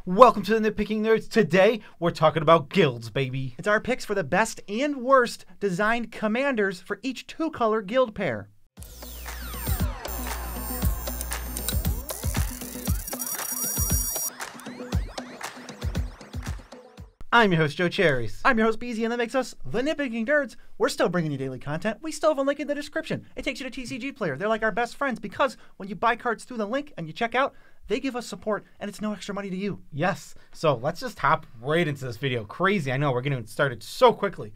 Welcome to the Nitpicking Nerds. Today, we're talking about guilds, baby. It's our picks for the best and worst designed commanders for each two-color guild pair. I'm your host, Joe Cherries. I'm your host, BZ, and that makes us the Nitpicking Nerds. We're still bringing you daily content. We still have a link in the description. It takes you to TCG Player. They're like our best friends because when you buy cards through the link and you check out, they give us support, and it's no extra money to you. Yes. So let's just hop right into this video. Crazy. I know, we're getting started so quickly.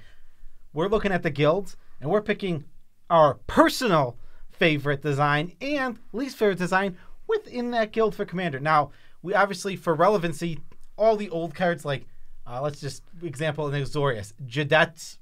We're looking at the guilds, and we're picking our personal favorite design and least favorite design within that guild for Commander. Now, we obviously, for relevancy, all the old cards like, let's just example an Azorius, Jadet's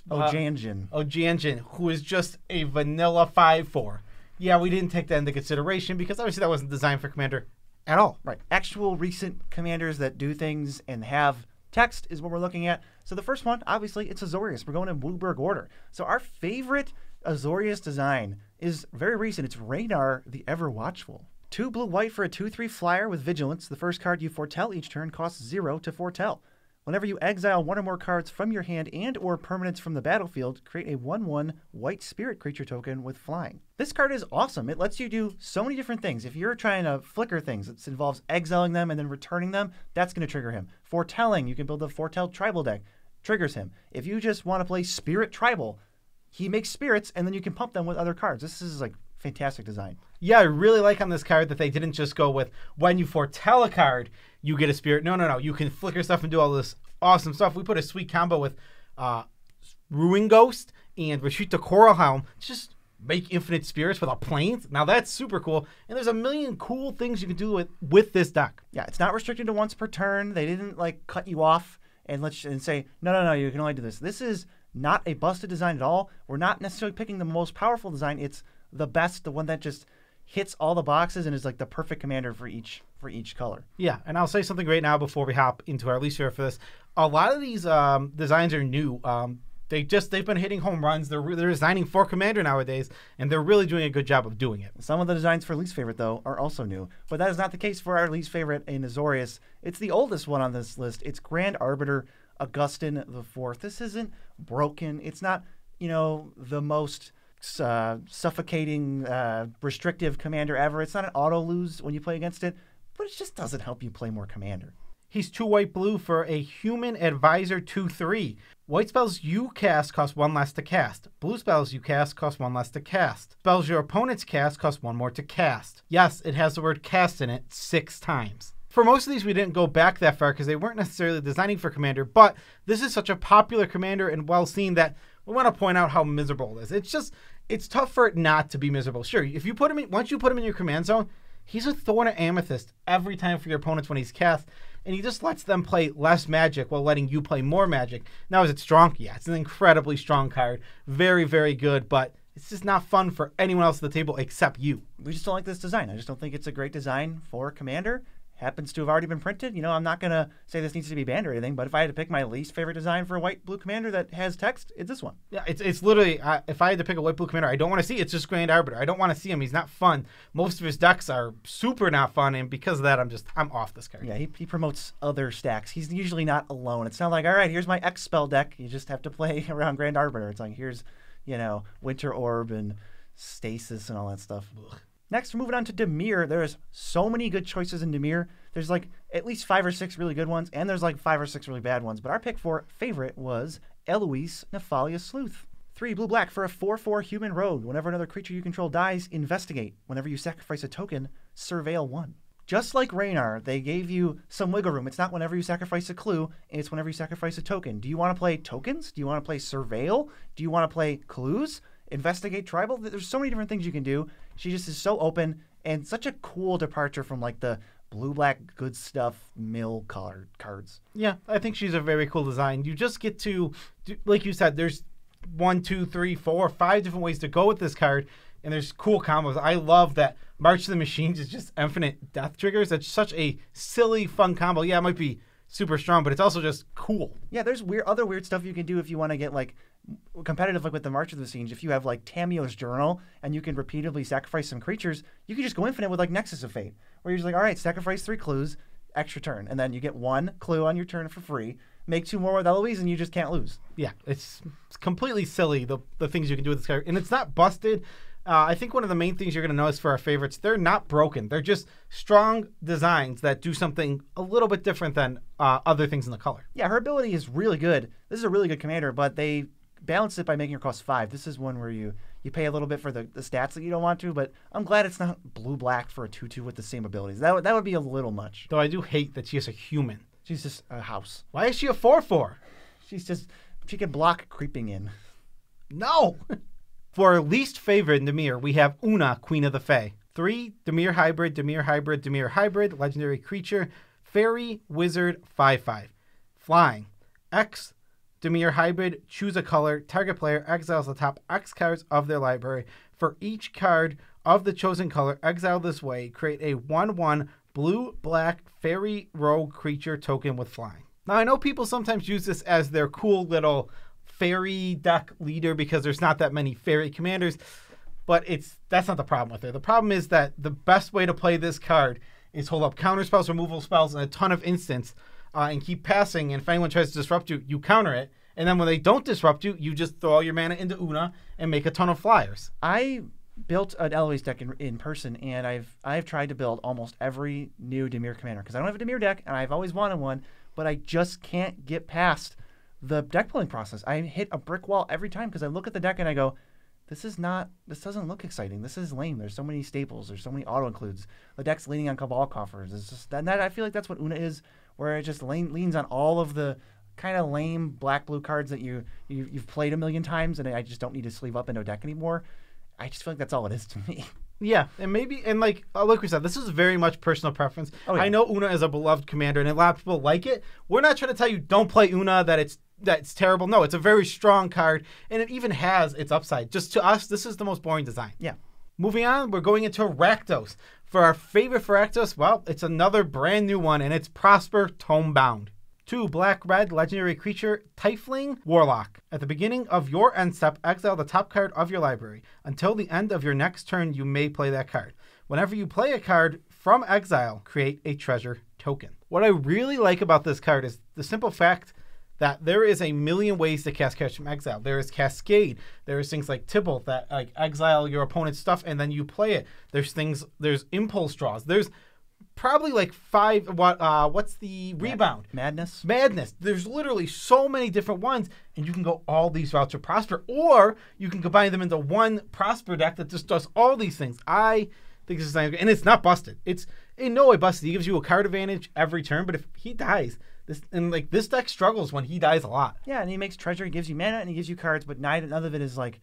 Ojanjin, who is just a vanilla 5/4. Yeah, we didn't take that into consideration because obviously that wasn't designed for Commander at all. Right. Actual recent commanders that do things and have text is what we're looking at. So the first one, obviously, it's Azorius. We're going in Blueberg order. So our favorite Azorius design is very recent. It's Raynar the Ever Watchful. 2 blue-white for a 2/3 flyer with Vigilance. The first card you foretell each turn costs 0 to foretell. Whenever you exile one or more cards from your hand and or permanents from the battlefield, create a 1/1 white spirit creature token with flying. This card is awesome. It lets you do so many different things. If you're trying to flicker things, it involves exiling them and then returning them, that's going to trigger him. Foretelling, you can build a Foretell Tribal deck, triggers him. If you just want to play Spirit Tribal, he makes spirits and then you can pump them with other cards. This is like fantastic design. Yeah, I really like on this card that they didn't just go with when you foretell a card, you get a spirit. No. You can flicker stuff and do all this awesome stuff. We put a sweet combo with Ruin Ghost and Retreat to Coral Helm. Just make infinite spirits with a planes. Now that's super cool. And there's a million cool things you can do with this deck. Yeah, it's not restricted to once per turn. They didn't like cut you off and say, no, you can only do this. This is not a busted design at all. We're not necessarily picking the most powerful design. It's the best, the one that just hits all the boxes and is like the perfect commander for each color. Yeah, and I'll say something right now before we hop into our least favorite for this. A lot of these designs are new. They've been hitting home runs. They're designing for Commander nowadays, and they're really doing a good job of doing it. Some of the designs for least favorite, though, are also new. But that is not the case for our least favorite in Azorius. It's the oldest one on this list. It's Grand Arbiter Augustin IV. This isn't broken. It's not, the most suffocating, restrictive commander ever. It's not an auto-lose when you play against it, but it just doesn't help you play more Commander. He's 2 white blue for a Human Advisor 2/3. White spells you cast cost 1 less to cast. Blue spells you cast cost 1 less to cast. Spells your opponents cast cost 1 more to cast. Yes, it has the word cast in it 6 times. For most of these, we didn't go back that far because they weren't necessarily designing for Commander, but this is such a popular Commander and well seen that we want to point out how miserable it is. It's tough for it not to be miserable. Sure, if you put him in, once you put him in your command zone, he's a Thorn of Amethyst every time for your opponents when he's cast, and he just lets them play less magic while letting you play more magic. Now, is it strong? Yeah, it's an incredibly strong card. Very, very good, but it's just not fun for anyone else at the table except you. We just don't like this design. I just don't think it's a great design for Commander. Happens to have already been printed. I'm not going to say this needs to be banned or anything, but if I had to pick my least favorite design for a white-blue Commander that has text, it's this one. Yeah, it's literally, if I had to pick a white-blue Commander, I don't want to see it. It's just Grand Arbiter. I don't want to see him. He's not fun. Most of his decks are super not fun, and because of that, I'm off this card. Yeah, he promotes other stacks. He's usually not alone. It's not like, all right, here's my X spell deck. You just have to play around Grand Arbiter. It's like, here's, Winter Orb and Stasis and all that stuff. Ugh. Next, we're moving on to Demir. There's so many good choices in Demir. There's like at least 5 or 6 really good ones, and there's like 5 or 6 really bad ones. But our pick for favorite was Eloise Nefalia Sleuth. 3 blue-black for a 4/4 human rogue. Whenever another creature you control dies, investigate. Whenever you sacrifice a token, surveil 1. Just like Raynar, they gave you some wiggle room. It's not whenever you sacrifice a clue, it's whenever you sacrifice a token. Do you want to play tokens? Do you want to play surveil? Do you want to play clues? Investigate tribal? There's so many different things you can do. She just is so open and such a cool departure from like the blue-black good stuff mill colored cards. Yeah, I think she's a very cool design. You just get to, like you said, there's 1, 2, 3, 4, 5 different ways to go with this card, and there's cool combos. I love that March of the Machines is just infinite death triggers. That's such a silly, fun combo. Yeah, it might be super strong, but it's also just cool. Yeah, there's other weird stuff you can do if you want to get like competitive, like with the March of the Siege. If you have like Tamio's Journal and you can repeatedly sacrifice some creatures, you can just go infinite with like Nexus of Fate, where you're just like, all right, sacrifice 3 clues, extra turn, and then you get 1 clue on your turn for free. Make 2 more with Eloise, and you just can't lose. Yeah, it's completely silly, the things you can do with this card. And it's not busted. I think one of the main things you're going to notice for our favorites, they're not broken. They're just strong designs that do something a little bit different than other things in the color. Yeah, her ability is really good. This is a really good commander, but they balance it by making her cost 5. This is one where you pay a little bit for the stats that you don't want to, but I'm glad it's not blue-black for a 2/2 with the same abilities. That would be a little much. Though I do hate that she is a human. She's just a house. Why is she a 4/4? She can block creeping in. No! For our least favorite Dimir, we have Una, Queen of the Fae. 3, Dimir Hybrid, Dimir Hybrid, Dimir Hybrid, legendary creature, fairy, wizard, 5/5. Flying. X, Dimir Hybrid, choose a color, target player exiles the top X cards of their library. For each card of the chosen color exiled this way, create a 1/1 blue-black fairy rogue creature token with flying. Now, I know people sometimes use this as their cool little fairy deck leader because there's not that many fairy commanders, but that's not the problem with it. The problem is that the best way to play this card is hold up counter spells, removal spells, and a ton of instants, and keep passing, and if anyone tries to disrupt you, you counter it, and then when they don't disrupt you, you just throw all your mana into Una and make a ton of flyers. I built an Eloise deck in person, and I've tried to build almost every new Dimir commander because I don't have a Dimir deck, and I've always wanted one, but I just can't get past the deck building process. I hit a brick wall every time because I look at the deck and I go, this doesn't look exciting. This is lame. There's so many staples. There's so many auto-includes. The deck's leaning on Cabal Coffers. It's just that I feel like that's what Una is, where it just leans on all of the kind of lame black-blue cards that you've played a million times, and I just don't need to sleeve up into a deck anymore. I just feel like that's all it is to me. Yeah, and like we said, this is very much personal preference. Oh, yeah. I know Una is a beloved commander, and a lot of people like it. We're not trying to tell you don't play Una, that it's terrible. No, it's a very strong card, and it even has its upside. Just to us, this is the most boring design. Yeah. Moving on, we're going into Rakdos. For our favorite for Rakdos, well, it's another brand new one, and it's Prosper Tomebound. 2 black-red legendary creature, Tiefling Warlock. At the beginning of your end step, exile the top card of your library. Until the end of your next turn, you may play that card. Whenever you play a card from exile, create a treasure token. What I really like about this card is the simple fact that there is a million ways to cast cards from exile. There is Cascade. There's things like Tybalt that like exile your opponent's stuff and then you play it. There's Impulse Draws. There's probably like 5. What's the rebound? Madness. There's literally so many different ones, and you can go all these routes to Prosper, or you can combine them into one Prosper deck that just does all these things. I think this is nice, and it's not busted. It's in no way busted. He gives you a card advantage every turn, but if he dies, this deck struggles when he dies a lot. Yeah, and he makes treasure. He gives you mana, and he gives you cards, but none of it is like,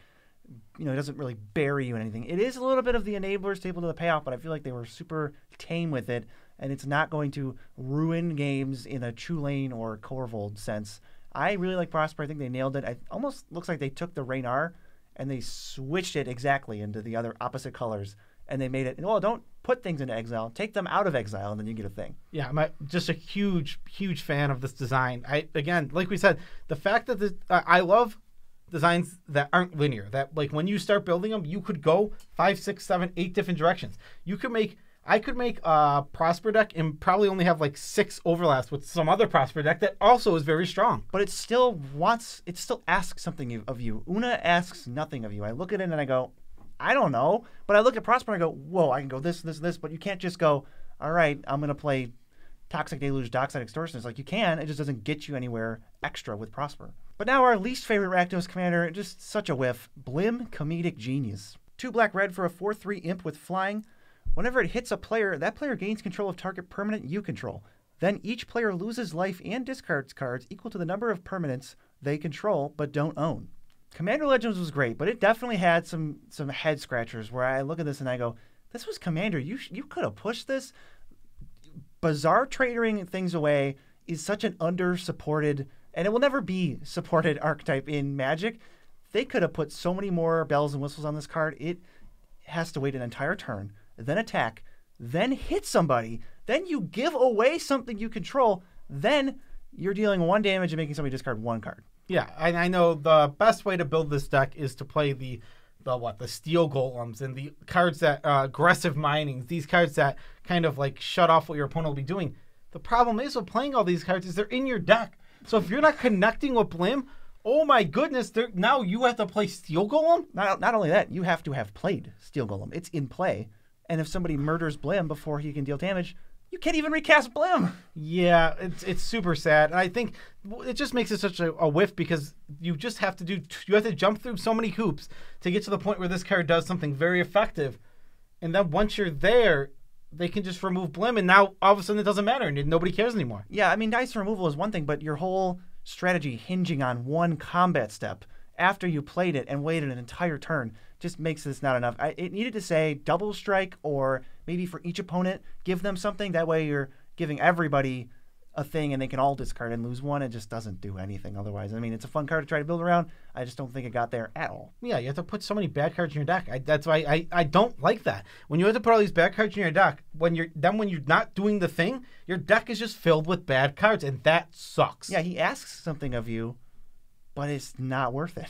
it doesn't really bury you in anything. It is a little bit of the enablers table to the payoff, but I feel like they were super tame with it, and it's not going to ruin games in a Chulane or Corvold sense. I really like Prosper. I think they nailed it. It almost looks like they took the Raynar and they switched it exactly into the other opposite colors, and they made it, don't put things into exile. Take them out of exile, and then you get a thing. Yeah, I'm just a huge, huge fan of this design. Again, like we said, the fact that I love designs that aren't linear, that like when you start building them, you could go 5, 6, 7, 8 different directions. I could make a Prosper deck and probably only have like 6 overlaps with some other Prosper deck that also is very strong. But it still asks something of you. Una asks nothing of you. I look at it and I go, I don't know. But I look at Prosper and I go, whoa, I can go this, but you can't just go, all right, I'm going to play Toxic Deluge, Dockside Extortion. It's like you can, it just doesn't get you anywhere extra with Prosper. But now our least favorite Rakdos commander, just such a whiff, Blim Comedic Genius. 2 black-red for a 4/3 imp with flying. Whenever it hits a player, that player gains control of target permanent you control. Then each player loses life and discards cards equal to the number of permanents they control but don't own. Commander Legends was great, but it definitely had some head scratchers where I look at this and I go, this was Commander. You could have pushed this. Bizarre tradering things away is such an under-supported, and it will never be supported archetype in Magic. They could have put so many more bells and whistles on this card. It has to wait an entire turn, then attack, then hit somebody, then you give away something you control, then you're dealing 1 damage and making somebody discard 1 card. Yeah, I know the best way to build this deck is to play the steel golems and the cards that aggressive mining, these cards that kind of like shut off what your opponent will be doing. The problem is with playing all these cards is they're in your deck. So if you're not connecting with Blim, oh my goodness, now you have to play Steel Golem? Not only that, you have to have played Steel Golem. It's in play. And if somebody murders Blim before he can deal damage, you can't even recast Blim. Yeah, it's super sad. And I think it just makes it such a whiff because you just have to jump through so many hoops to get to the point where this card does something very effective. And then once you're there, they can just remove Blim, and now all of a sudden it doesn't matter, and nobody cares anymore. Yeah, I mean, dice removal is one thing, but your whole strategy hinging on one combat step after you played it and waited an entire turn just makes this not enough. It needed to say double strike, or maybe for each opponent, give them something. That way you're giving everybody a thing and they can all discard and lose one. It just doesn't do anything otherwise. I mean, it's a fun card to try to build around. I just don't think it got there at all. Yeah, you have to put so many bad cards in your deck. That's why I don't like that. When you have to put all these bad cards in your deck, when you're not doing the thing, your deck is just filled with bad cards, and that sucks. Yeah, he asks something of you, but it's not worth it.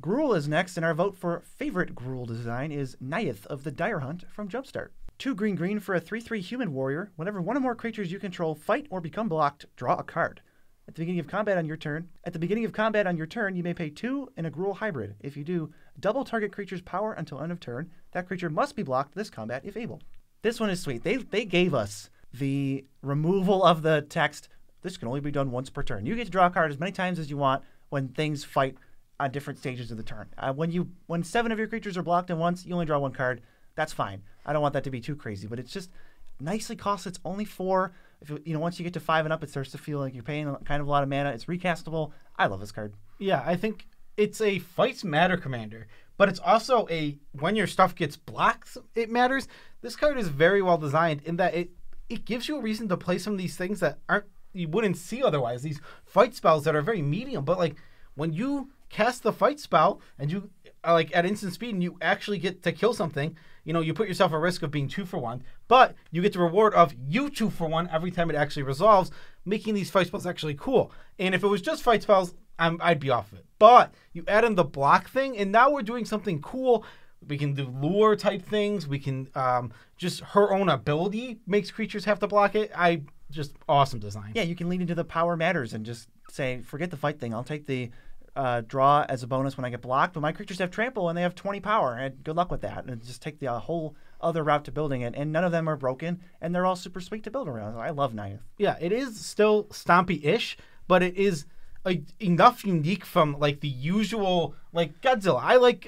Gruel is next, and our vote for favorite Gruel design is Nayeth of the Dire Hunt from Jumpstart. 2 green for a 3/3 human warrior. Whenever one or more creatures you control fight or become blocked, draw a card. At the beginning of combat on your turn, you may pay 2 in a Gruel hybrid. If you do, double target creature's power until end of turn. That creature must be blocked this combat if able. This one is sweet. They gave us the removal of the text. This can only be done once per turn. You get to draw a card as many times as you want when things fight on different stages of the turn. When 7 of your creatures are blocked at once, you only draw 1 card. That's fine. I don't want that to be too crazy, but it's just nicely cost. It's only 4. Once you get to 5 and up, it starts to feel like you're paying kind of a lot of mana. It's recastable. I love this card. Yeah, I think it's a fights matter commander, but it's also when your stuff gets blocked, it matters. This card is very well designed in that it gives you a reason to play some of these things that you wouldn't see otherwise. These fight spells that are very medium, but like when you cast the fight spell and you at instant speed and you actually get to kill something, you put yourself at risk of being 2 for 1, but you get the reward of you 2 for 1 every time it actually resolves, making these fight spells actually cool. And if it was just fight spells, I'd be off of it. But you add in the block thing, and now we're doing something cool. We can do lure type things. We can just her own ability makes creatures have to block it. Just awesome design. Yeah, you can lean into the power matters and just say, forget the fight thing. I'll take the draw as a bonus when I get blocked, but my creatures have trample and they have 20 power, and good luck with that. And just take the whole other route to building it, and none of them are broken, and they're all super sweet to build around. So I love Nayeth. Yeah, it is still stompy-ish, but it is enough unique from like the usual like Godzilla.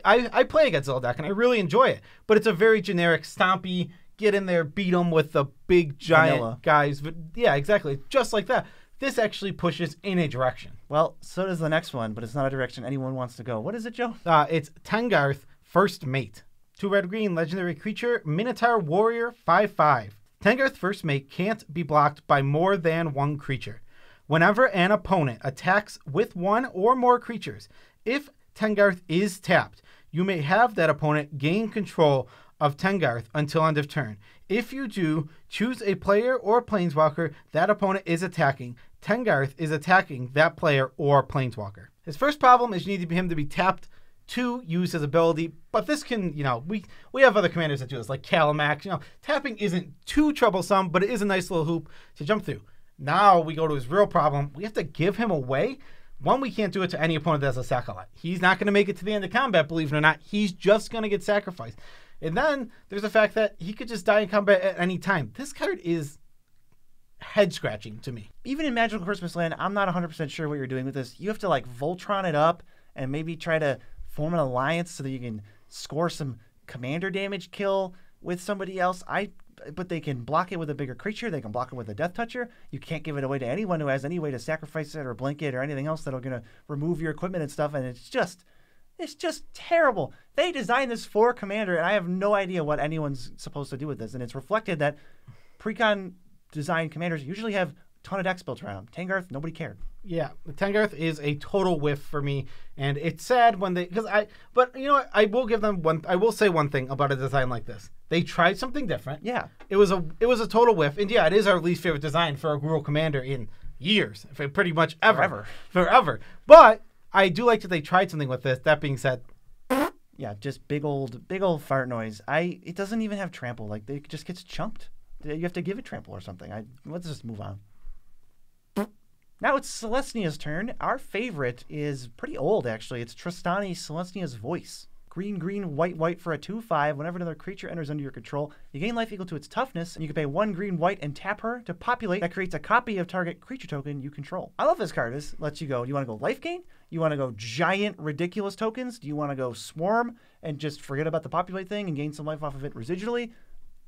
I play a Godzilla deck and I really enjoy it, but it's a very generic stompy, get in there, beat them with the big giant Vanilla guys. But yeah, exactly, just like that. This actually pushes in a direction. Well, so does the next one, but it's not a direction anyone wants to go. What is it, Joe? It's Tengarth, First Mate. 2 red-green, legendary creature, Minotaur Warrior, 5/5. Tengarth First Mate can't be blocked by more than 1 creature. Whenever an opponent attacks with 1 or more creatures, if Tengarth is tapped, you may have that opponent gain control of Tengarth until end of turn. If you do, choose a player or planeswalker that opponent is attacking. Tengarth is attacking that player or planeswalker. His first problem is you need him to be tapped to use his ability, but this can, we have other commanders that do this, like Kalamax. Tapping isn't too troublesome, but it is a nice little hoop to jump through. Now we go to his real problem. We have to give him away. One, we can't do it to any opponent that has a Sackalight. He's not going to make it to the end of combat, believe it or not. He's just going to get sacrificed. And then there's the fact that he could just die in combat at any time. This card is head-scratching to me. Even in Magical Christmas Land, I'm not 100% sure what you're doing with this. You have to Voltron it up and maybe try to form an alliance so that you can score some commander damage kill with somebody else. But they can block it with a bigger creature. They can block it with a Death Toucher. You can't give it away to anyone who has any way to sacrifice it or blink it or anything else that'll going to remove your equipment and stuff. And it's just terrible. They designed this for Commander, and I have no idea what anyone's supposed to do with this. And it's reflected that Precon designed Commanders usually have a ton of decks built around. Tengarth, nobody cared. Yeah, Tengarth is a total whiff for me, and it's sad when but you know what? I will give them one. I will say one thing about a design like this. They tried something different. Yeah, it was a total whiff, and yeah, it is our least favorite design for a Gruul commander in years, pretty much ever. But I do like that they tried something with this. That being said, yeah, just big old fart noise. It doesn't even have trample. It just gets chunked. You have to give it trample or something. Let's just move on. Now it's Selesnya's turn. Our favorite is pretty old, actually. It's Tristani, Selesnya's Voice. Green, green, white, white for a 2/5. Whenever another creature enters under your control, you gain life equal to its toughness, and you can pay 1 green, white, and tap her to populate. That creates a copy of target creature token you control. I love this card. This lets you go. You want to go life gain? You want to go giant, ridiculous tokens? Do you want to go swarm and just forget about the populate thing and gain some life off of it residually?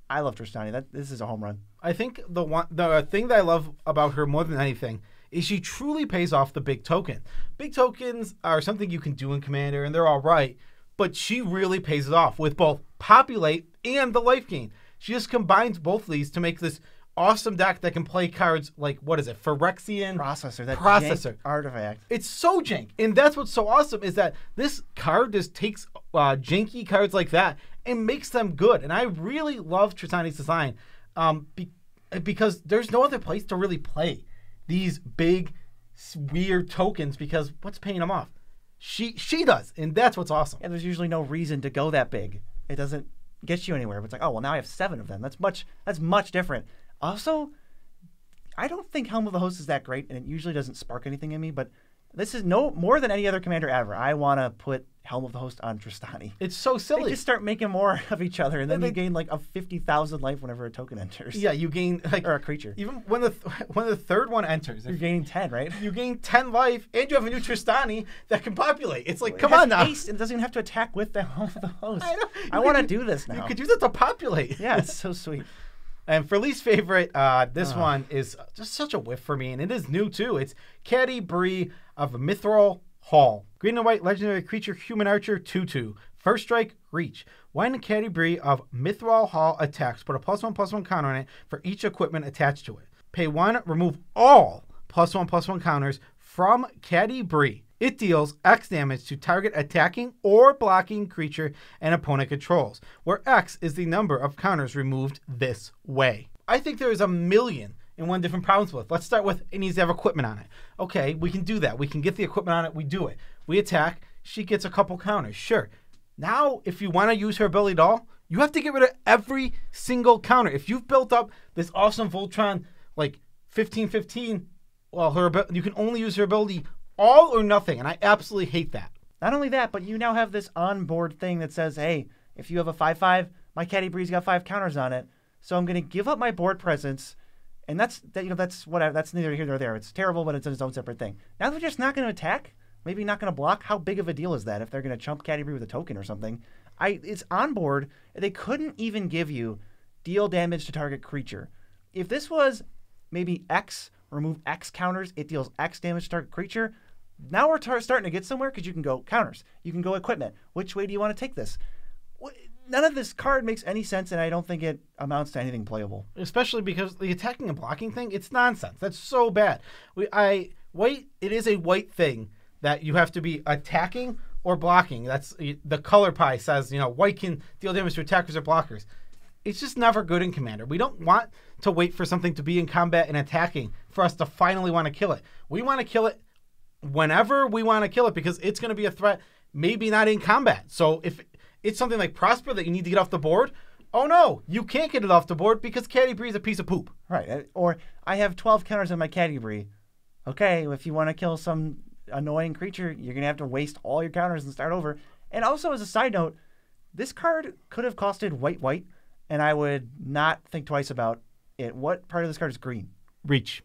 I love Tristani. This is a home run. I think the thing that I love about her more than anything is she truly pays off the big token. Big tokens are something you can do in Commander, and they're all right. But she really pays it off with both populate and the life gain. She just combines both of these to make this awesome deck that can play cards like, what is it, Phyrexian? Processor. That Processor. jank artifact. It's so jank. And that's what's so awesome is that this card just takes janky cards like that and makes them good. And I really love Tristani's design because there's no other place to really play these big, weird tokens because what's paying them off? She does, and that's what's awesome. And there's usually no reason to go that big. It doesn't get you anywhere. But it's like, oh, well, now I have 7 of them. That's much different. Also, I don't think Helm of the Host is that great, and it usually doesn't spark anything in me, but this is no more than any other commander ever. I want to put Helm of the Host on Tristani. It's so silly. They just start making more of each other, and then you gain like a 50,000 life whenever a token enters. Yeah, you gain like or a creature. Even when the third one enters, you're gaining 10, right? You gain 10 life, and you have a new Tristani that can populate. It's like, come on now. Haste and doesn't even have to attack with the Helm of the Host. I know. I want to do this now. You could use it to populate. Yeah, it's so sweet. And for least favorite, this one is just such a whiff for me, and it is new too. It's Caddy Bree of Mithril Hall. Green and white legendary creature, human archer, 2/2. First strike, reach. When Caddy Bree of Mithril Hall attacks, put a +1/+1 counter on it for each equipment attached to it. Pay 1, remove all +1/+1 counters from Caddy Bree. It deals X damage to target attacking or blocking creature and opponent controls, where X is the number of counters removed this way. I think there is a million and one different problems with. Let's start with it needs to have equipment on it. Okay, we can do that. We can get the equipment on it. We do it. We attack. She gets a couple counters. Sure. Now, if you want to use her ability at all, you have to get rid of every single counter. If you've built up this awesome Voltron like 15/15, well, you can only use her ability all or nothing, and I absolutely hate that. Not only that, but you now have this onboard thing that says, hey, if you have a 5/5, my Caddy Bree's got 5 counters on it, so I'm going to give up my board presence, and that's whatever. That's neither here nor there. It's terrible, but it's its own separate thing. Now they're just not going to attack, maybe not going to block. How big of a deal is that if they're going to chump Caddy Bree with a token or something? It's onboard. They couldn't even give you deal damage to target creature. If this was maybe X, remove X counters, it deals X damage to target creature. Now we're starting to get somewhere because you can go counters. You can go equipment. Which way do you want to take this? None of this card makes any sense, and I don't think it amounts to anything playable. Especially because the attacking and blocking thing, it's nonsense. That's so bad. It is a white thing that you have to be attacking or blocking. That's the color pie says, white can deal damage to attackers or blockers. It's just never good in Commander. We don't want to wait for something to be in combat and attacking for us to finally want to kill it. We want to kill it whenever we want to kill it because it's going to be a threat, maybe not in combat. So if it's something like Prosper that you need to get off the board, oh no, you can't get it off the board because Caddy Bree is a piece of poop. Right. Or I have 12 counters on my Caddy Bree. Okay, if you want to kill some annoying creature, you're going to have to waste all your counters and start over. And also as a side note, this card could have costed white, and I would not think twice about it. What part of this card is green? Reach.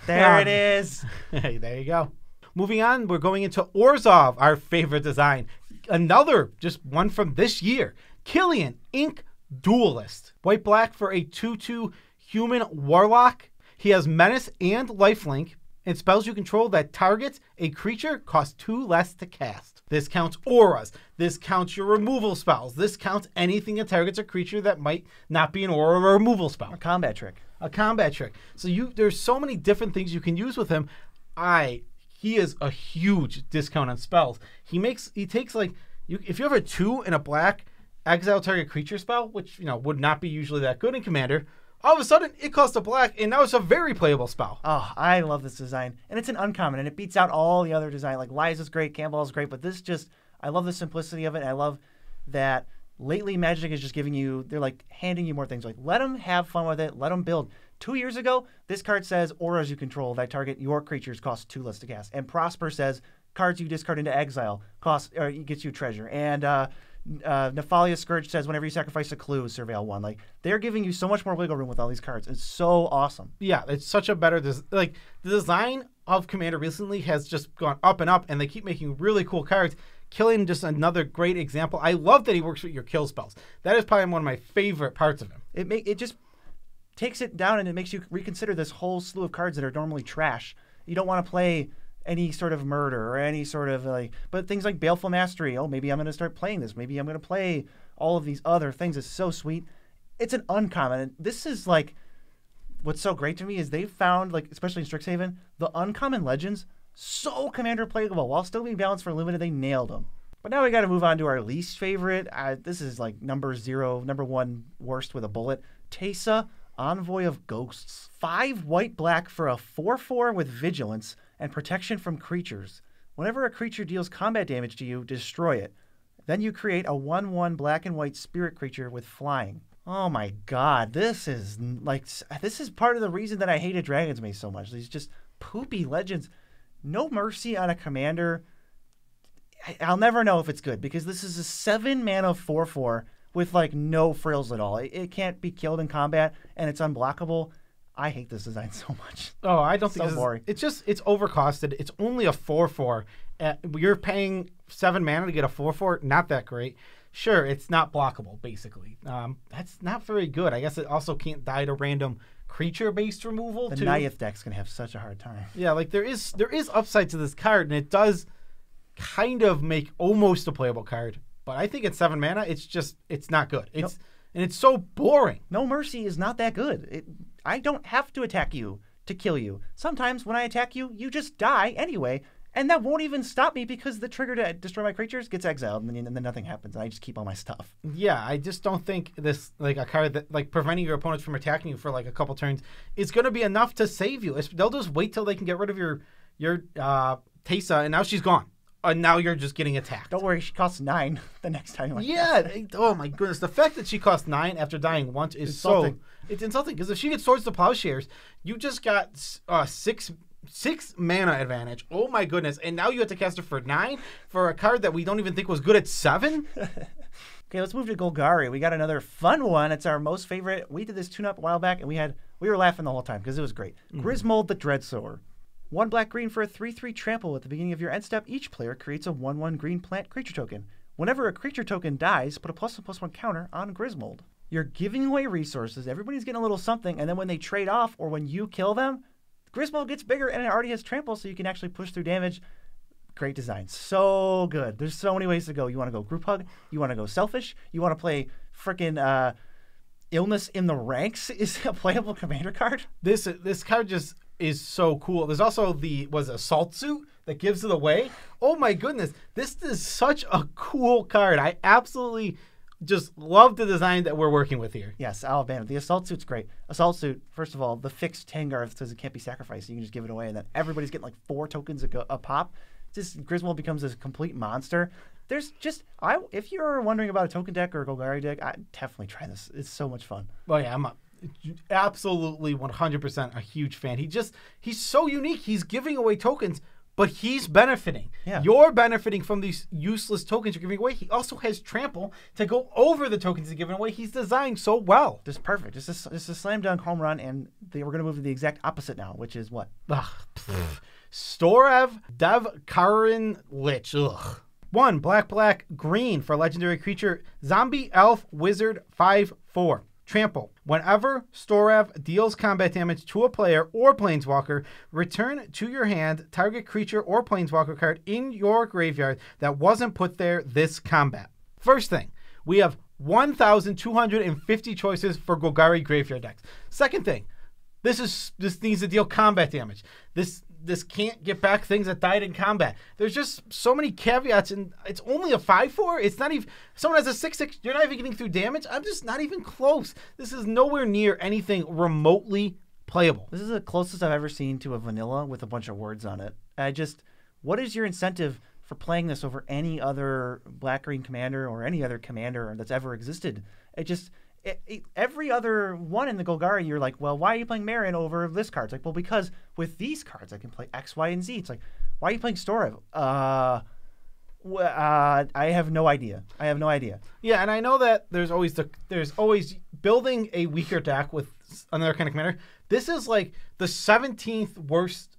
There it is. Hey, there you go. Moving on, we're going into Orzhov, our favorite design. Another, just one from this year. Killian, Ink Duelist. White-black for a 2/2 human warlock. He has menace and lifelink, and spells you control that targets a creature cost 2 less to cast. This counts auras. This counts your removal spells. This counts anything that targets a creature that might not be an aura or a removal spell. A combat trick. So there's so many different things you can use with him. He is a huge discount on spells. He takes if you have a 2 and a black exile target creature spell, which would not be usually that good in Commander, all of a sudden it costs a black and now it's a very playable spell. Oh, I love this design. And it's an uncommon and it beats out all the other design. Like Liza's great, Campbell's great, but I love the simplicity of it. I love that lately Magic is just they're like handing you more things. Like let them have fun with it, let them build. 2 years ago, this card says auras you control that target your creatures cost 2 less to cast. And Prosper says cards you discard into exile gets you treasure. And Nefalia Scourge says whenever you sacrifice a clue, surveil 1. Like, they're giving you so much more wiggle room with all these cards. It's so awesome. Yeah, it's such a better the design of Commander recently has just gone up and up, and they keep making really cool cards. Killing, just another great example. I love that he works with your kill spells. That is probably one of my favorite parts of him. It just takes it down, and it makes you reconsider this whole slew of cards that are normally trash. You don't want to play any sort of murder or any sort of but things like Baleful Mastery. Oh, maybe I'm going to start playing this. Maybe I'm going to play all of these other things. It's so sweet. It's an uncommon. This is like, what's so great to me is they've found, like, especially in Strixhaven, the uncommon legends so Commander playable while still being balanced for limited. They nailed them. But now we got to move on to our least favorite. This is like number 1 worst with a bullet. Teysa, Envoy of Ghosts. 5 white-black for a 4/4 with vigilance and protection from creatures. Whenever a creature deals combat damage to you, destroy it. Then you create a 1/1 black and white spirit creature with flying. Oh my god, this is part of the reason that I hated Dragon's Maze so much. These just poopy legends. No mercy on a commander. I'll never know if it's good because this is a 7 mana 4/4 with like no frills at all. It can't be killed in combat and it's unblockable. I hate this design so much. Oh, I don't think so boring. It's overcosted. It's only a 4/4. You're paying 7 mana to get a 4/4. Not that great. Sure, it's not blockable, basically. That's not very good. I guess it also can't die to random creature-based removal. The Naiath deck's going to have such a hard time. Yeah, like there is upside to this card, and it does kind of make almost a playable card. But I think at 7 mana, it's not good. And it's so boring. No Mercy is not that good. I don't have to attack you to kill you. Sometimes when I attack you, you just die anyway. And that won't even stop me because the trigger to destroy my creatures gets exiled and then nothing happens. And I just keep all my stuff. Yeah, I just don't think this, like a card that, like preventing your opponents from attacking you for like a couple turns is going to be enough to save you. They'll just wait till they can get rid of your Teysa, and now she's gone. And now you're just getting attacked. Don't worry, she costs 9 the next time. Oh my goodness. The fact that she costs 9 after dying once is insulting. It's insulting because if she gets Swords to Plowshares, you just got 6 mana advantage. Oh my goodness. And now you have to cast her for 9 for a card that we don't even think was good at 7? Okay, let's move to Golgari. We got another fun one. It's our most favorite. We did this tune-up a while back, and we were laughing the whole time because it was great. Grismold the Dreadsoar. 1 black-green for a 3/3 trample. At the beginning of your end step, each player creates a 1/1 green plant creature token. Whenever a creature token dies, put a +1/+1 counter on Grismold. You're giving away resources. Everybody's getting a little something, and then when they trade off or when you kill them, Grismold gets bigger and it already has trample, so you can actually push through damage. Great design. So good. There's so many ways to go. You want to go group hug. You want to go selfish. You want to play frickin' Illness in the Ranks is a playable commander card. This card just is so cool. There's also Assault Suit that gives it away. Oh my goodness. This is such a cool card. I absolutely just love the design that we're working with here. Yes, I'll abandon it. The Assault Suit's great. Assault Suit, first of all, the fixed Tangarth says it can't be sacrificed. You can just give it away, and then everybody's getting like 4 tokens a pop. Just Griswold becomes this complete monster. There's just if you're wondering about a token deck or a Golgari deck, I'd definitely try this. It's so much fun. Well, yeah, I'm absolutely 100% a huge fan. He's so unique. He's giving away tokens, but he's benefiting. Yeah. You're benefiting from these useless tokens you're giving away. He also has trample to go over the tokens he's giving away. He's designed so well. Just perfect. Just a slam dunk home run, and we're going to move to the exact opposite now, which is what? Storev Devkarin Lich. 1 black green for legendary creature zombie elf wizard 5/4. Trample. Whenever Storev deals combat damage to a player or planeswalker, return to your hand target creature or planeswalker card in your graveyard that wasn't put there this combat. First thing, we have 1,250 choices for Golgari graveyard decks. Second thing, this needs to deal combat damage. This can't get back things that died in combat. There's just so many caveats, and it's only a 5/4. It's not even... Someone has a 6/6. You're not even getting through damage. I'm just not even close. This is nowhere near anything remotely playable. This is the closest I've ever seen to a vanilla with a bunch of words on it. What is your incentive for playing this over any other black-green commander or any other commander that's ever existed? every other one in the Golgari, you're like, well, why are you playing Marin over this card? It's like, well, because with these cards, I can play X, Y, and Z. It's like, why are you playing Storev? I have no idea. Yeah, and I know that there's always building a weaker deck with another kind of commander. This is like the 17th worst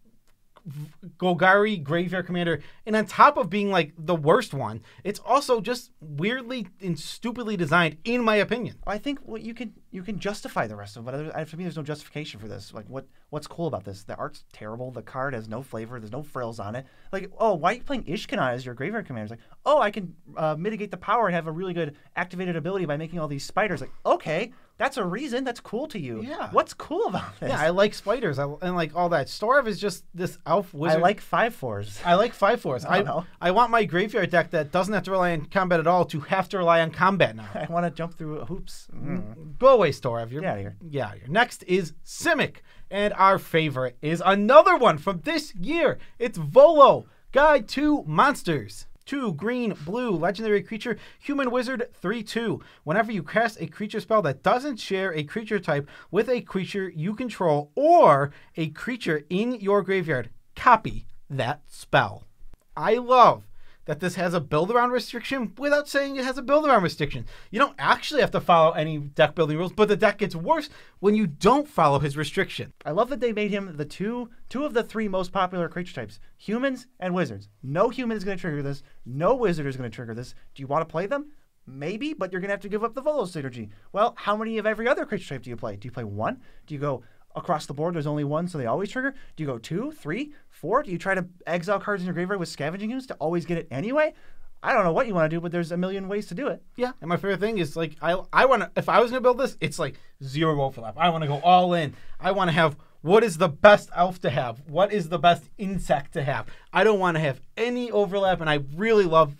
Golgari graveyard commander, and on top of being like the worst one, it's also just weirdly and stupidly designed, in my opinion. I think you can justify the rest of it, but for me, there's no justification for this. Like, what's cool about this? The art's terrible. The card has no flavor. There's no frills on it. Like, oh, why are you playing Ishkana as your graveyard commander? It's like, oh, I can mitigate the power and have a really good activated ability by making all these spiders. Like, okay, that's a reason. That's cool to you. Yeah. What's cool about this? Yeah, I like spiders and like all that. Storev is just this elf wizard. I like 5/4s. I like 5/4s. I want my graveyard deck that doesn't have to rely on combat at all to have to rely on combat now. I want to jump through hoops. Go away, Storev. Get out of here. Yeah, next is Simic. And our favorite is another one from this year. It's Volo, Guide to Monsters. 2 green, blue, legendary creature, human wizard, 3/2. Whenever you cast a creature spell that doesn't share a creature type with a creature you control or a creature in your graveyard, copy that spell. I love that this has a build-around restriction without saying it has a build-around restriction. You don't actually have to follow any deck building rules, but the deck gets worse when you don't follow his restriction. I love that they made him the two of the 3 most popular creature types, humans and wizards. No human is going to trigger this. No wizard is going to trigger this. Do you want to play them? Maybe, but you're going to have to give up the Volo synergy. Well, how many of every other creature type do you play? Do you play 1? Do you go across the board, there's only 1, so they always trigger? Do you go 2, 3, 4? Do you try to exile cards in your graveyard with scavenging units to always get it anyway? I don't know what you want to do, but there's a million ways to do it. Yeah, and my favorite thing is, like, I want to, if I was going to build this, it's like 0 overlap. I want to go all in. I want to have, what is the best elf to have? What is the best insect to have? I don't want to have any overlap, and I really love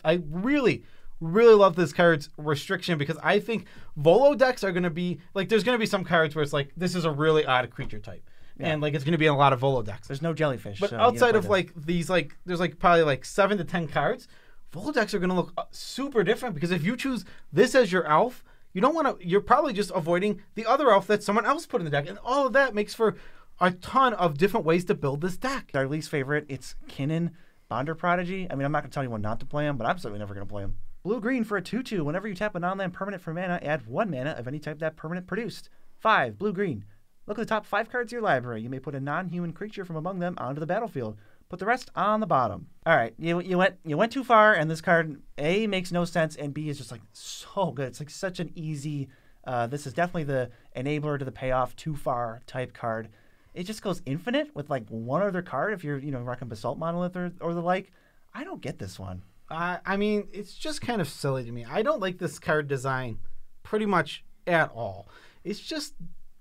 this card's restriction, because I think Volo decks are going to be, like, there's going to be some cards where it's like, this is a really odd creature type. Yeah. And, like, it's going to be in a lot of Volo decks. There's no jellyfish. But so outside of, like, these, like, there's, like, probably, like, 7 to 10 cards, Volo decks are going to look super different, because if you choose this as your elf, you don't want to, you're probably just avoiding the other elf that someone else put in the deck. And all of that makes for a ton of different ways to build this deck. Our least favorite, it's Kinnan, Bonder Prodigy. I mean, I'm not going to tell anyone not to play him, but I'm certainly never going to play him. Blue-green for a 2/2. Whenever you tap a non-land permanent for mana, add 1 mana of any type that permanent produced. 5, blue-green. Look at the top 5 cards of your library. You may put a non-human creature from among them onto the battlefield. Put the rest on the bottom. All right, you went too far, and this card, A, makes no sense, and B, is just, like, so good. It's, like, such an easy, this is definitely the enabler to the payoff too far type card. It just goes infinite with, like, one other card if you're, rocking Basalt Monolith or the like. I don't get this one. I mean, it's just kind of silly to me. I don't like this card design pretty much at all. It's just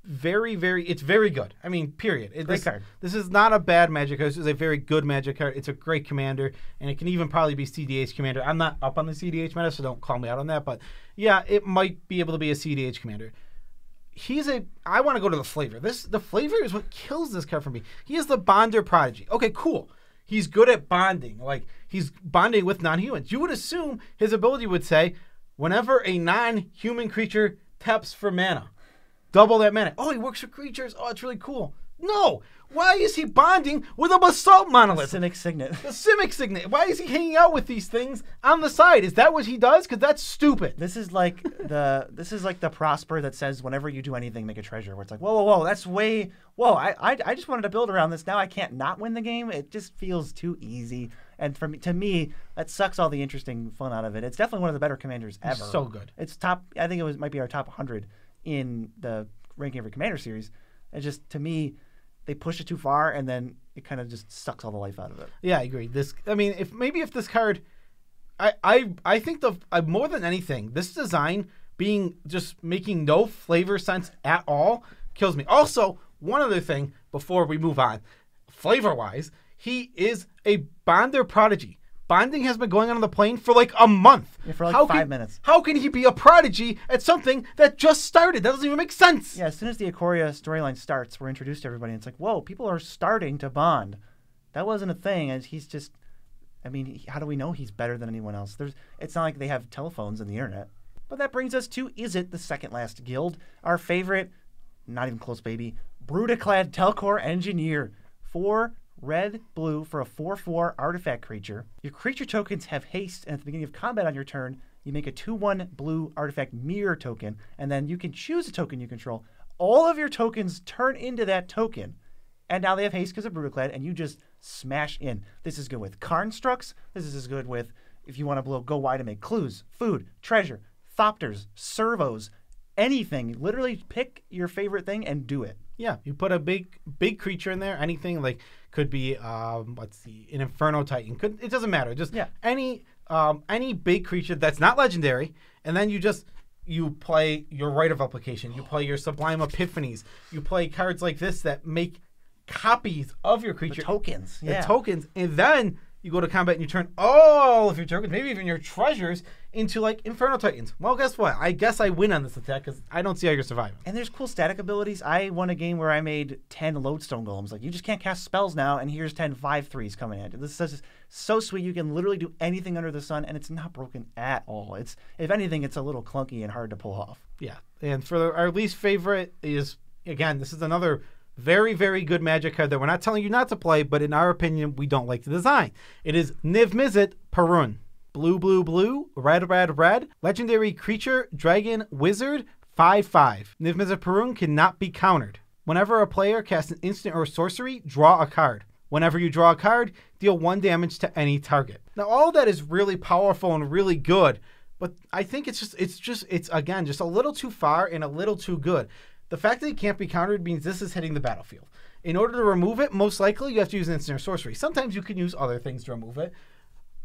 it's very good. I mean, period. Great card. This is not a bad Magic card. This is a very good Magic card. It's a great commander, and it can even probably be CDH commander. I'm not up on the CDH meta, so don't call me out on that. But yeah, it might be able to be a CDH commander. I want to go to the flavor. The flavor is what kills this card for me. He is the Bonder Prodigy. Okay, cool. He's good at bonding. Like, he's bonding with non-humans. You would assume his ability would say, whenever a non-human creature taps for mana, double that mana. Oh, he works for creatures. Oh, it's really cool. No. Why is he bonding with a Basalt Monolith? The Simic Signet. The Simic Signet. Why is he hanging out with these things on the side? Is that what he does? Because that's stupid. This is like the Prosper that says whenever you do anything, make a treasure. Where it's like, whoa, that's way. Whoa, I just wanted to build around this. Now I can't not win the game. It just feels too easy. And to me, that sucks all the interesting fun out of it. It's definitely one of the better commanders ever. It's so good. It's top. I think might be our top 100 in the Ranking Every Commander series. And just, to me, they push it too far, and then it kind of just sucks all the life out of it. Yeah, I agree. If this card, I think more than anything, this design just making no flavor sense at all kills me. Also, one other thing before we move on, flavor-wise, he is a Bonder Prodigy. Bonding has been going on the plane for like a month. Yeah, for like 5 minutes. How can he be a prodigy at something that just started? That doesn't even make sense. Yeah, as soon as the Ikoria storyline starts, we're introduced to everybody, and it's like, whoa, people are starting to bond. That wasn't a thing, and he's just, how do we know he's better than anyone else? It's not like they have telephones and the internet. But that brings us to Izzet, the second last guild. Our favorite, not even close, baby, Clad Telcor Engineer. 4 red, blue for a 4/4 artifact creature. Your creature tokens have haste, and at the beginning of combat on your turn, you make a 2/1 blue artifact mirror token, and then you can choose a token you control. All of your tokens turn into that token, and now they have haste because of Clad, and you just smash in. This is good with constructs. This is as good with if you want to go wide and make clues, food, treasure, thopters, servos, anything. Literally pick your favorite thing and do it. Yeah, you put a big creature in there. Anything like could be let's see, an Inferno Titan. It doesn't matter. Just any big creature that's not legendary, and then you play your Rite of Application. You play your Sublime Epiphanies. You play cards like this that make copies of your creature. The tokens. The tokens, and then you go to combat and you turn all of your tokens, maybe even your treasures, into like Inferno Titans. Well, guess what? I guess I win on this attack because I don't see how you're surviving. And there's cool static abilities. I won a game where I made 10 Lodestone Golems. Like, you just can't cast spells now, and here's 10 5/3s coming in. This is so sweet. You can literally do anything under the sun, and it's not broken at all. If anything, it's a little clunky and hard to pull off. Yeah. And for our least favorite is, again, this is another very, very good Magic card that we're not telling you not to play, but in our opinion, we don't like the design. It is Niv-Mizzet Perun. Blue, blue, blue, red, red, red. Legendary creature, dragon, wizard, 5/5. Niv-Mizzet Perun cannot be countered. Whenever a player casts an instant or sorcery, draw a card. Whenever you draw a card, deal 1 damage to any target. Now, all that is really powerful and really good, but I think it's again just a little too far and a little too good. The fact that it can't be countered means this is hitting the battlefield. In order to remove it, most likely you have to use an instant or sorcery. Sometimes you can use other things to remove it,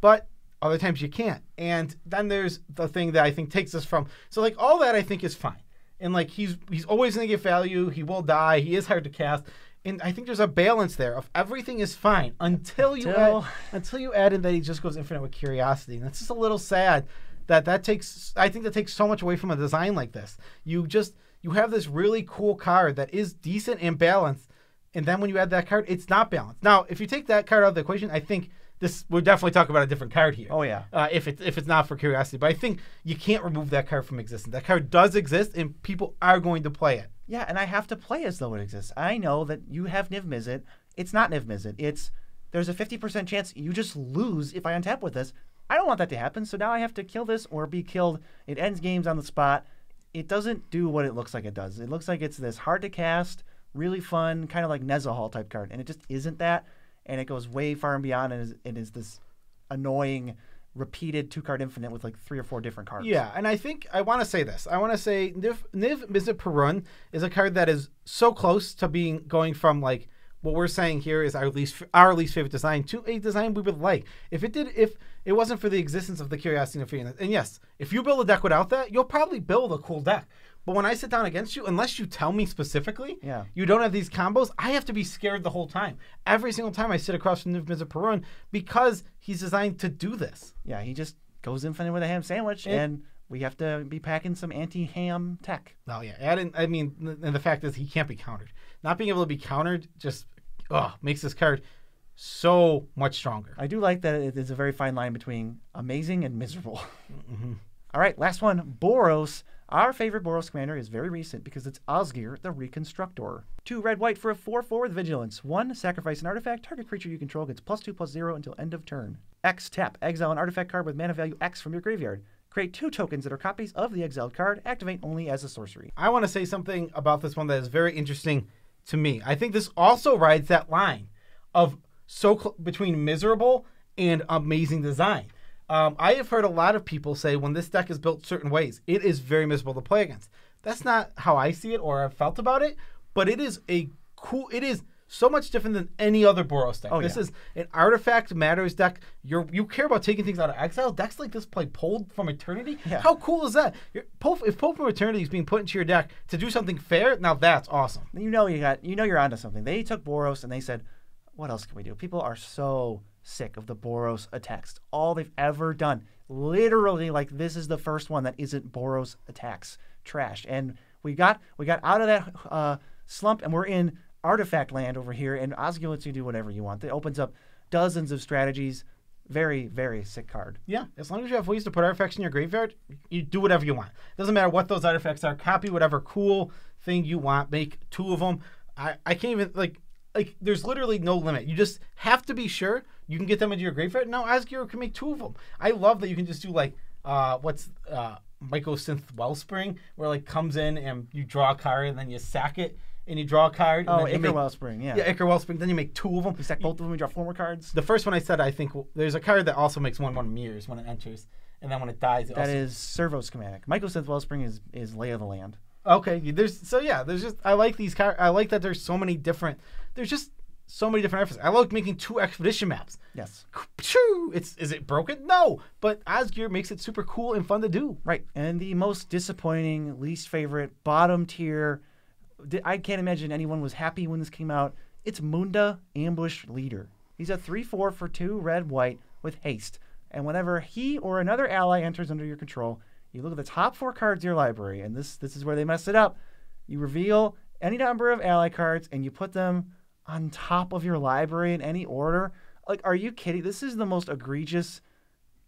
but other times you can't. And then there's the thing that I think takes us from. So like all that I think is fine. And like he's always going to get value. He will die. He is hard to cast. And I think there's a balance there of everything is fine until you add in that he just goes infinite with curiosity. And it's just a little sad that takes so much away from a design like this. You have this really cool card that is decent and balanced, and then when you add that card, it's not balanced. Now, if you take that card out of the equation, I think we're definitely talking about a different card here. Oh yeah. If it's not for curiosity, but I think you can't remove that card from existence. That card does exist, and people are going to play it. Yeah, and I have to play as though it exists. I know that you have Niv-Mizzet. It's not Niv-Mizzet. There's a 50% chance you just lose if I untap with this. I don't want that to happen, so now I have to kill this or be killed. It ends games on the spot. It doesn't do what it looks like it does. It looks like it's this hard to cast, really fun, kind of like Nezahal type card, and it just isn't that. And it goes way far and beyond, and it is this annoying, repeated 2-card infinite with like 3 or 4 different cards. Yeah, and I think I want to say this. I want to say Niv-Mizzet Perun is a card that is so close to going from like what we're saying here is our least favorite design to a design we would like. If it wasn't for the existence of the curiosity and fear, and yes, if you build a deck without that, you'll probably build a cool deck. But when I sit down against you, unless you tell me specifically, you don't have these combos, I have to be scared the whole time. Every single time I sit across from Niv-Mizzet Perun because he's designed to do this. Yeah, he just goes infinite with a ham sandwich, and we have to be packing some anti-ham tech. Oh yeah, and the fact is he can't be countered. Not being able to be countered just makes this card so much stronger. I do like that it is a very fine line between amazing and miserable. Mm-hmm. All right, last one, Boros. Our favorite Boros commander is very recent because it's Osgier the Reconstructor. 2 red-white for a 4/4 with vigilance. 1, sacrifice an artifact. Target creature you control gets +2/+0 until end of turn. X, tap. Exile an artifact card with mana value X from your graveyard. Create 2 tokens that are copies of the exiled card. Activate only as a sorcery. I want to say something about this one that is very interesting to me. I think this also rides that line of between miserable and amazing design. I have heard a lot of people say when this deck is built certain ways, it is very miserable to play against. That's not how I see it or have felt about it, but it is so much different than any other Boros deck. This is an artifact matters deck. You care about taking things out of exile. Decks like this play Pulled from Eternity. Yeah. How cool is that? If Pulled from Eternity is being put into your deck to do something fair, now that's awesome. You're onto something. They took Boros and they said, what else can we do? People are so sick of the Boros attacks. All they've ever done. Literally, like, this is the first one that isn't Boros attacks. Trash. And we got out of that slump, and we're in artifact land over here, and Osgier lets you do whatever you want. It opens up dozens of strategies. very, very sick card. Yeah, as long as you have ways to put artifacts in your graveyard, you do whatever you want. Doesn't matter what those artifacts are. Copy whatever cool thing you want. Make 2 of them. I can't even, like there's literally no limit. You just have to be sure you can get them into your graveyard. Now, Osgier can make 2 of them. I love that you can just do, like, Mycosynth Wellspring, where, like, comes in and you draw a card and then you sack it. And you draw a card. Oh, Ichor Wellspring, yeah. Yeah, Ichor Wellspring. Then you make 2 of them. You stack both of them, you draw 4 more cards. The first one I said, I think, there's a card that also makes 1/1 mirrors when it enters. And then when it dies, it that is servo schematic. Mycosynth Wellspring is Lay of the Land. Okay. There's just, I like these cards. I like that there's so many different efforts. I like making 2 expedition maps. Yes. Is it broken? No. But Osgier makes it super cool and fun to do. Right. And the most disappointing, least favorite, bottom tier, I can't imagine anyone was happy when this came out. It's Munda, Ambush Leader. He's a 3/4 for 2 red-white with haste. And whenever he or another ally enters under your control, you look at the top 4 cards of your library, and this is where they mess it up. You reveal any number of ally cards, and you put them on top of your library in any order. Like, are you kidding? This is the most egregious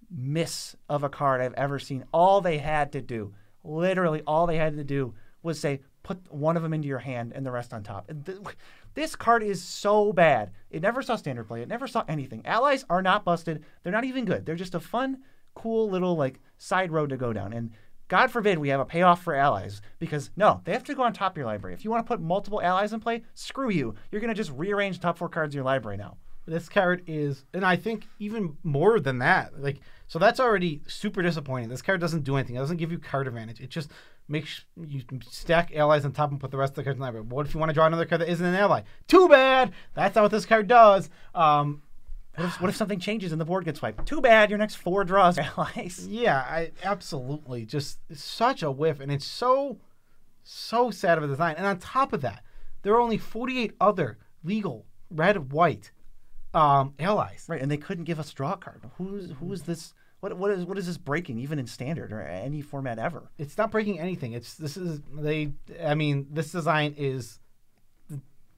miss of a card I've ever seen. All they had to do, literally all they had to do, was say, put one of them into your hand and the rest on top. This card is so bad. It never saw standard play. It never saw anything. Allies are not busted. They're not even good. They're just a fun, cool little, like, side road to go down. And God forbid we have a payoff for allies, because no, they have to go on top of your library. If you want to put multiple allies in play, screw you. You're going to just rearrange the top 4 cards of your library now. This card is, and I think even more than that, like, so that's already super disappointing. This card doesn't do anything. It doesn't give you card advantage. It just makes you stack allies on top and put the rest of the cards in the library. What if you want to draw another card that isn't an ally? Too bad. That's not what this card does. What if something changes and the board gets wiped? Too bad. Your next 4 draws are allies. Yeah, I absolutely just, it's such a whiff, and it's so sad of a design. And on top of that, there are only 48 other legal red-white allies. Right, and they couldn't give us a draw card. Who is this? What is this breaking, even in standard or any format ever? It's not breaking anything. This design is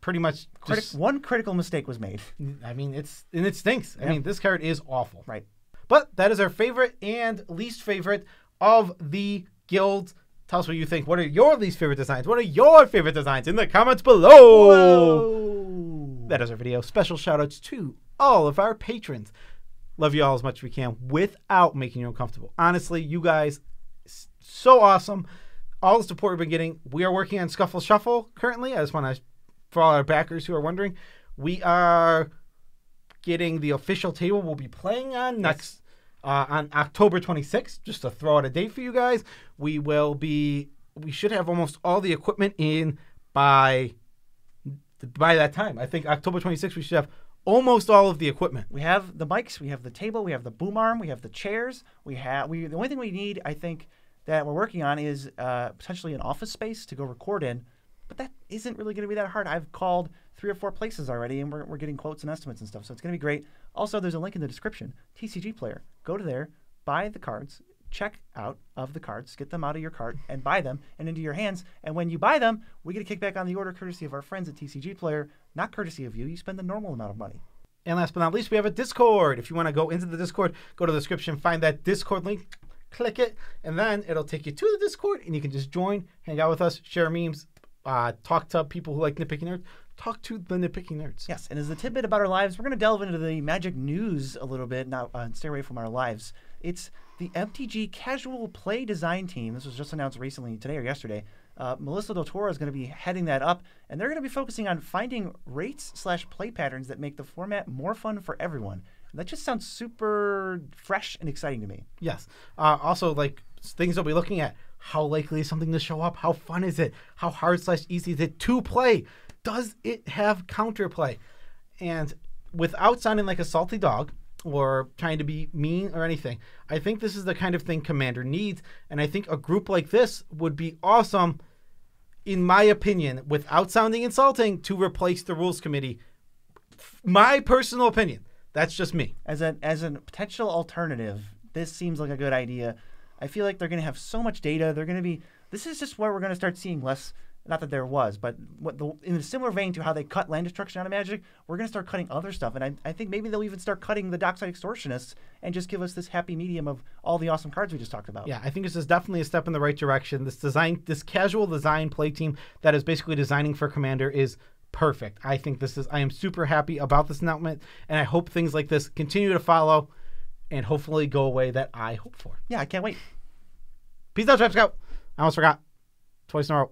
pretty much just, one critical mistake was made. I mean, it stinks. Yeah. I mean, this card is awful. Right. But that is our favorite and least favorite of the guilds. Tell us what you think. What are your least favorite designs? What are your favorite designs in the comments below? Whoa. That is our video. Special shout outs to all of our patrons. Love you all as much as we can without making you uncomfortable. Honestly, you guys, so awesome. All the support we've been getting. We are working on Scuffle Shuffle currently. I just want to, for all our backers who are wondering, we are getting the official table we'll be playing on next on October 26th. Just to throw out a date for you guys. We should have almost all the equipment in by that time. I think October 26th we should have almost all of the equipment. We have the mics, we have the table, we have the boom arm, we have the chairs. The only thing we need, I think, that we're working on is potentially an office space to go record in. But that isn't really going to be that hard. I've called 3 or 4 places already, and we're getting quotes and estimates and stuff. So it's going to be great. Also, there's a link in the description. TCG Player. Go to there, buy the cards, check out of the cards, get them out of your cart, and buy them and into your hands. And when you buy them, we get a kickback on the order courtesy of our friends at TCG Player. Not courtesy of you. You spend the normal amount of money. And last but not least, we have a Discord. If you want to go into the Discord, go to the description, find that Discord link, click it, and then it'll take you to the Discord, and you can just join, hang out with us, share memes, talk to people who like Nitpicking Nerds, talk to the Nitpicking Nerds. Yes, and as a tidbit about our lives, we're going to delve into the magic news a little bit, now stay away from our lives. It's the MTG Casual Play Design Team. This was just announced recently, today or yesterday. Melissa Del Toro is going to be heading that up, and they're going to be focusing on finding rates/play patterns that make the format more fun for everyone. And that just sounds super fresh and exciting to me. Yes. Also, like, things that we're looking at. How likely is something to show up? How fun is it? How hard/easy is it to play? Does it have counterplay? And without sounding like a salty dog or trying to be mean or anything, I think this is the kind of thing Commander needs. And I think a group like this would be awesome, in my opinion, without sounding insulting, to replace the Rules Committee. My personal opinion. That's just me. As a potential alternative, this seems like a good idea. I feel like they're going to have so much data. This is just where we're going to start seeing less not that there was, but in a similar vein to how they cut land destruction out of Magic, we're going to start cutting other stuff. And I think maybe they'll even start cutting the Dockside Extortionists and just give us this happy medium of all the awesome cards we just talked about. Yeah, I think this is definitely a step in the right direction. This casual design play team that is basically designing for Commander is perfect. I am super happy about this announcement, and I hope things like this continue to follow and hopefully go away that I hope for. Yeah, I can't wait. Peace out, Trap Scout. I almost forgot. Twice in a row.